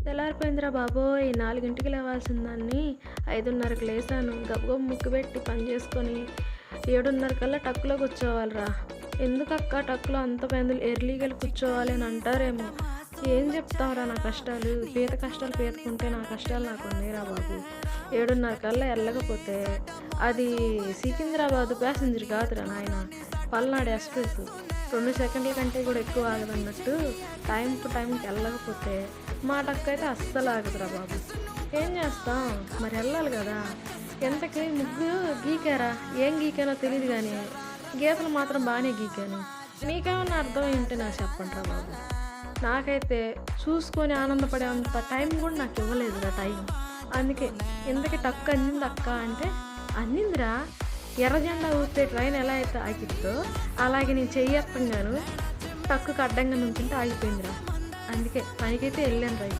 తెల్లారిపోయిందిరా బాబోయ్! 4కి లేవాల్సిన దాన్ని 5:30కి లేసాను. గబగబా ముగ్గు పెట్టి పని చేసుకొని 7:30 కల్లా టక్కులో కూర్చోవాలిరా. ఎందుకక్క టక్కులో అంత ఎర్లీగా వెళ్ళి కూర్చోవాలి అని అంటారేమో. ఏం చెప్తావురా నా కష్టాలు? పీత కష్టాలు పీతకుంటే నా కష్టాలు నాకు ఉన్నాయిరా బాబు. 7:30 కల్లా వెళ్ళకపోతే అది సికింద్రాబాద్ ప్యాసింజర్ కాదురా నాయన, పల్నాడు ఎక్స్ప్రెస్. 2 సెకండ్ల కంటే కూడా ఎక్కువ ఆగదన్నట్టు టైంకి వెళ్ళకపోతే మా టక్కైతే అస్సలు ఆగదురా బాబు. ఏం చేస్తాం మరి, వెళ్ళాలి కదా. ఎంతకి ముగ్గు గీకారా, ఏం గీకానో తెలియదు కానీ గీతలు మాత్రం బాగానే గీకాను. మీకేమన్నా అర్థం ఏంటి నాకు చెప్పండిరా బాబు. నాకైతే చూసుకొని ఆనందపడే అంత టైం కూడా నాకు ఇవ్వలేదురా టైం. అందుకే ఇంతకీ టక్కు అందింది అక్క అంటే, అందిందిరా. ఎర్ర జెండా ఊపితే ట్రైన్ ఎలా అయితే ఆగిద్దో అలాగే నేను చెయ్యప్పంగాను టక్కుకు అడ్డంగా నుంచుంటే ఆగిపోయిందిరా. అందుకే పనికైతే వెళ్ళాను రా.